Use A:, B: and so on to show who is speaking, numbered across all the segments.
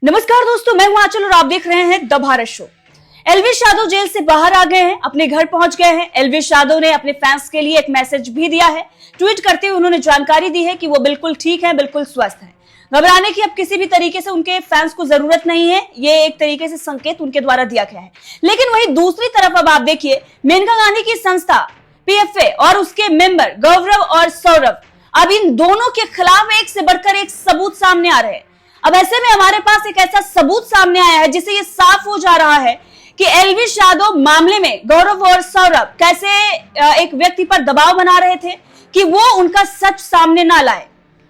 A: नमस्कार दोस्तों, मैं हूं आंचल और आप देख रहे हैं the Bharat show. Elvish Yadav jail से बाहर आ गए हैं, अपने घर पहुंच गए हैं। एलविश यादव ने अपने फैंस के लिए एक मैसेज भी दिया है। ट्वीट करते हुए उन्होंने जानकारी दी है कि वो बिल्कुल ठीक है, बिल्कुल स्वस्थ है। घबराने की अब किसी भी तरीके से उनके फैंस को जरूरत नहीं है। ये एक तरीके से संकेत उनके द्वारा दिया गया है। लेकिन वहीं दूसरी तरफ अब आप देखिए, मेनका गांधी की संस्था पीएफए और उसके मेंबर गौरव और सौरभ, अब इन दोनों के खिलाफ एक से बढ़कर एक सबूत सामने आ रहे हैं। अब ऐसे में हमारे पास एक ऐसा सबूत सामने आया है जिससे ये साफ हो जा रहा है कि एलविश यादव मामले में गौरव और सौरभ कैसे एक व्यक्ति पर दबाव बना रहे थे कि वो उनका सच सामने ना लाए,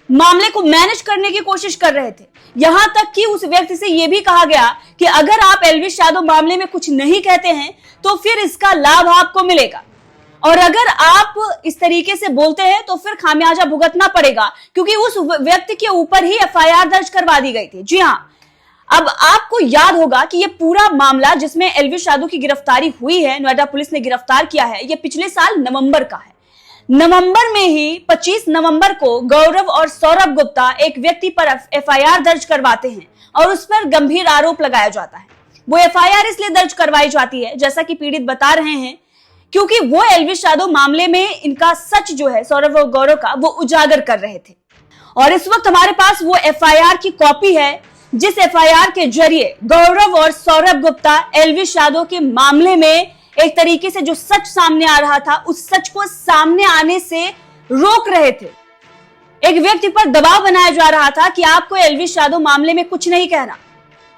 A: मामले को मैनेज करने की कोशिश कर रहे थे। यहां तक कि उस व्यक्ति से यह भी कहा गया कि अगर आप एलविश यादव मामले में कुछ नहीं कहते हैं तो फिर इसका लाभ आपको मिलेगा, और अगर आप इस तरीके से बोलते हैं तो फिर खामियाजा भुगतना पड़ेगा, क्योंकि उस व्यक्ति के ऊपर ही एफआईआर दर्ज करवा दी गई थी। जी हां, अब आपको याद होगा कि ये पूरा मामला जिसमें एलविश यादव की गिरफ्तारी हुई है, नोएडा पुलिस ने गिरफ्तार किया है, ये पिछले साल नवंबर का है। नवंबर में ही 25 नवंबर को गौरव और सौरभ गुप्ता एक व्यक्ति पर एफआईआर दर्ज करवाते हैं और उस पर गंभीर आरोप लगाया जाता है। वो एफआईआर इसलिए दर्ज करवाई जाती है, जैसा कि पीड़ित बता रहे हैं, क्योंकि वो एलविश यादव मामले में इनका सच जो है सौरभ और गौरव का, वो उजागर कर रहे थे। और इस वक्त हमारे पास वो एफआईआर की कॉपी है जिस एफआईआर के जरिए गौरव और सौरभ गुप्ता एलविश यादव के मामले में एक तरीके से जो सच सामने आ रहा था उस सच को सामने आने से रोक रहे थे। एक व्यक्ति पर दबाव बनाया जा रहा था कि आपको एलविश यादव मामले में कुछ नहीं कहना,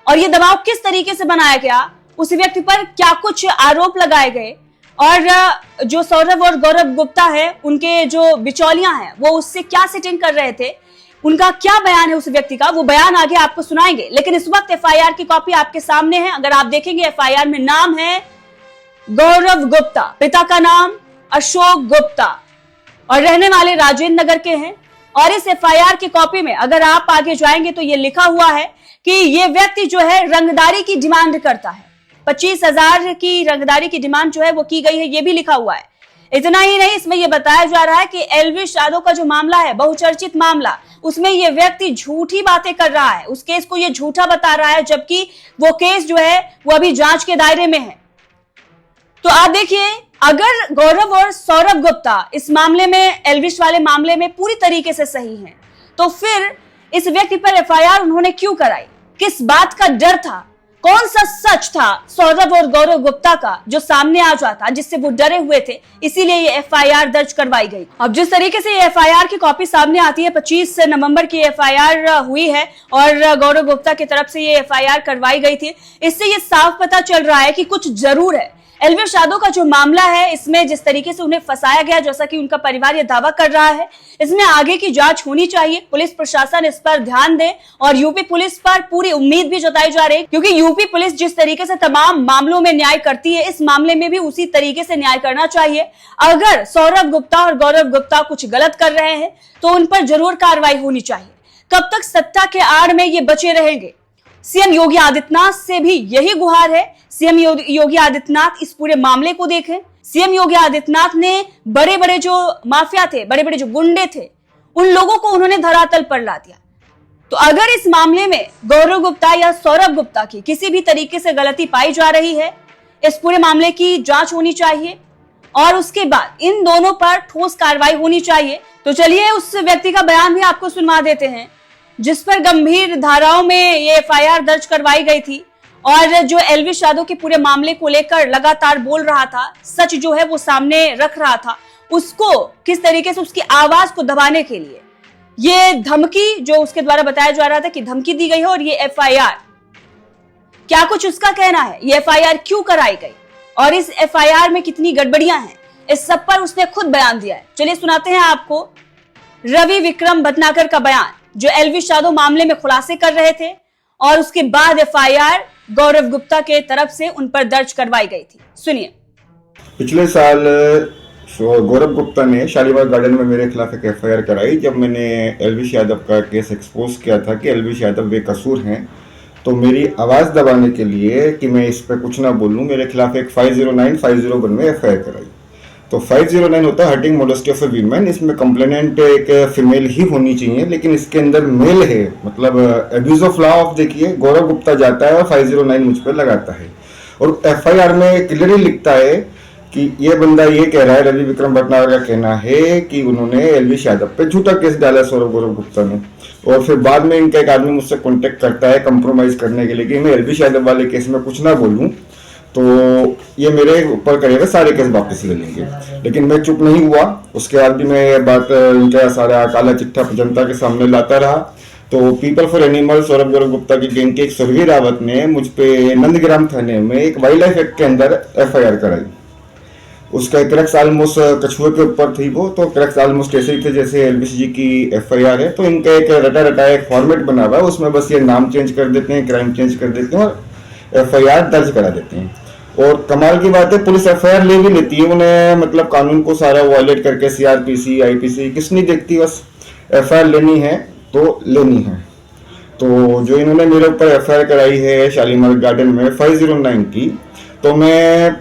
A: और ये दबाव किस तरीके से बनाया गया, उस व्यक्ति पर क्या कुछ आरोप लगाए गए, और जो सौरभ और गौरव गुप्ता है उनके जो बिचौलियां हैं वो उससे क्या सेटिंग कर रहे थे, उनका क्या बयान है उस व्यक्ति का, वो बयान आगे आपको सुनाएंगे। लेकिन इस वक्त एफआईआर की कॉपी आपके सामने है। अगर आप देखेंगे एफआईआर में नाम है गौरव गुप्ता, पिता का नाम अशोक गुप्ता, और रहने वाले राजेंद्र नगर के हैं। और इस एफआईआर की कॉपी में अगर आप आगे जाएंगे तो ये लिखा हुआ है कि ये व्यक्ति जो है रंगदारी की डिमांड करता है। 25,000 की रंगदारी की डिमांड जो है वो की गई है, ये भी लिखा हुआ है। इतना ही नहीं, इसमें ये बताया जा रहा है कि एलविश यादव का जो मामला है, बहुचर्चित मामला, उसमें ये व्यक्ति झूठी बातें कर रहा है, उस केस को ये झूठा बता रहा है, जबकि वो केस जो है वो अभी जांच के दायरे में है। तो आप देखिए, अगर गौरव और सौरभ गुप्ता इस मामले में, एलविश वाले मामले में पूरी तरीके से सही हैं, तो फिर इस व्यक्ति पर एफआईआर उन्होंने क्यों कराई? किस बात का डर था? कौन सा सच था सौरभ और गौरव गुप्ता का जो सामने आ जाता, जिससे वो डरे हुए थे? इसीलिए ये एफआईआर दर्ज करवाई गई। अब जिस तरीके से ये एफआईआर की कॉपी सामने आती है, 25 नवंबर की एफआईआर हुई है और गौरव गुप्ता की तरफ से ये एफआईआर करवाई गई थी, इससे ये साफ पता चल रहा है कि कुछ जरूर है। एलविश यादव का जो मामला है, इसमें जिस तरीके से उन्हें फंसाया गया, जैसा कि उनका परिवार ये दावा कर रहा है, इसमें आगे की जांच होनी चाहिए। पुलिस प्रशासन इस पर ध्यान दे, और यूपी पुलिस पर पूरी उम्मीद भी जताई जा रही है, क्योंकि यूपी पुलिस जिस तरीके से तमाम मामलों में न्याय करती है, इस मामले में भी उसी तरीके से न्याय करना चाहिए। अगर सौरभ गुप्ता और गौरव गुप्ता कुछ गलत कर रहे हैं तो उन पर जरूर कार्रवाई होनी चाहिए। कब तक सत्ता के आड़ में ये बचे रहेंगे? सीएम योगी आदित्यनाथ से भी यही गुहार है। सीएम योगी आदित्यनाथ इस पूरे मामले को देखें। सीएम योगी आदित्यनाथ ने बड़े बड़े जो माफिया थे, बड़े बड़े जो गुंडे थे, उन लोगों को उन्होंने धरातल पर ला दिया। तो अगर इस मामले में गौरव गुप्ता या सौरभ गुप्ता की किसी भी तरीके से गलती पाई जा रही है, इस पूरे मामले की जांच होनी चाहिए और उसके बाद इन दोनों पर ठोस कार्रवाई होनी चाहिए। तो चलिए उस व्यक्ति का बयान भी आपको सुनवा देते हैं जिस पर गंभीर धाराओं में ये एफआईआर दर्ज करवाई गई थी, और जो एलविश यादव के पूरे मामले को लेकर लगातार बोल रहा था, सच जो है वो सामने रख रहा था, उसको किस तरीके से उसकी आवाज को दबाने के लिए ये धमकी जो उसके द्वारा बताया जा रहा था कि धमकी दी गई है। और ये एफआईआर, क्या कुछ उसका कहना है, ये एफआईआर क्यों कराई गई और इस एफआईआर में कितनी गड़बड़ियां हैं, इस सब पर उसने खुद बयान दिया है। चलिए सुनाते हैं आपको रवि विक्रम भटनागर का बयान, जो एलविश यादव मामले में खुलासे कर रहे थे, और उसके बाद एफआईआर गौरव गुप्ता के तरफ से उन पर दर्ज करवाई गई थी। सुनिए।
B: पिछले साल गौरव गुप्ता ने शालीबाग गार्डन में मेरे खिलाफ एक एफआईआर कराई, जब मैंने एलविश यादव का केस एक्सपोज किया था कि एलविश यादव बेकसूर हैं। तो मेरी आवाज़ दबाने के लिए कि मैं इस पर कुछ ना बोलूं, मेरे खिलाफ एक 509-501 में एफआईआर कराई। तो 509 होता है hurting modesty of A women. इसमें कंप्लेनेंट एक फीमेल ही होनी चाहिए, लेकिन इसके अंदर मेल है, मतलब एब्यूज ऑफ लॉ ऑफ, देखिए गौरव गुप्ता जाता है और 509 मुझ पर लगाता है और एफआईआर में क्लियरली लिखता है कि ये बंदा ये कह रहा है, रवि विक्रम भटनागर का कहना है कि उन्होंने एलविश यादव पे झूठा केस डाला सौरभ गौरव गुप्ता ने। और फिर बाद में इनका एक आदमी मुझसे कांटेक्ट करता है कंप्रोमाइज करने के लिए कि मैं एलविश यादव वाले केस में कुछ ना बोलूं तो ये मेरे ऊपर करेगा, सारे केस वापस ले लेंगे। लेकिन मैं चुप नहीं हुआ, उसके बाद भी मैं बात इनका सारा काला चिट्ठा जनता के सामने लाता रहा। तो पीपल फॉर एनिमल सौरभ गौरव गुप्ता की गैंग के एक सुरवीर रावत ने मुझ पे नंदग्राम थाने में एक वाइल्ड लाइफ एक्ट के अंदर एफआईआर कराई। उसका क्रक्स ऑलमोस्ट कछुए के ऊपर थी वो, तो क्रक्स ऑलमोस्ट ऐसे ही थे जैसे एलविश जी की एफआईआर है। तो इनका एक रटा रटा एक फॉर्मेट बना हुआ है, उसमें बस ये नाम चेंज कर देते हैं, क्राइम चेंज कर देते हैं और एफआईआर दर्ज करा देते हैं। और कमाल की बात है, पुलिस एफआईआर ले भी लेती है, उन्हें मतलब कानून को सारा वायलेट करके सीआरपीसी आईपीसी किस नहीं देखती, बस एफआईआर लेनी है तो लेनी है। तो जो इन्होंने मेरे ऊपर एफआईआर कराई है शालीमार गार्डन में 509 की, तो मैं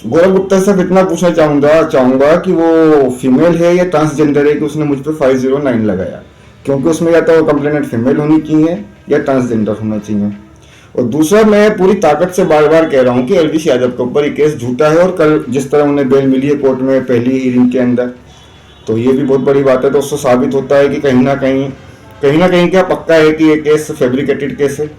B: गौरव गुप्ता से इतना पूछना चाहूंगा कि वो फीमेल है या ट्रांसजेंडर है कि उसने मुझ पर 509 लगाया, क्योंकि उसमें या तो कंप्लेनेंट फीमेल होनी चाहिए या ट्रांसजेंडर होना चाहिए। और दूसरा, मैं पूरी ताकत से बार बार कह रहा हूँ कि एलविश यादव के ऊपर ये केस झूठा है, और कल जिस तरह उन्हें बेल मिली है कोर्ट में पहली हियरिंग के अंदर, तो ये भी बहुत बड़ी बात है। तो उससे साबित होता है कि कहीं ना कहीं क्या पक्का है कि ये केस फैब्रिकेटेड केस है।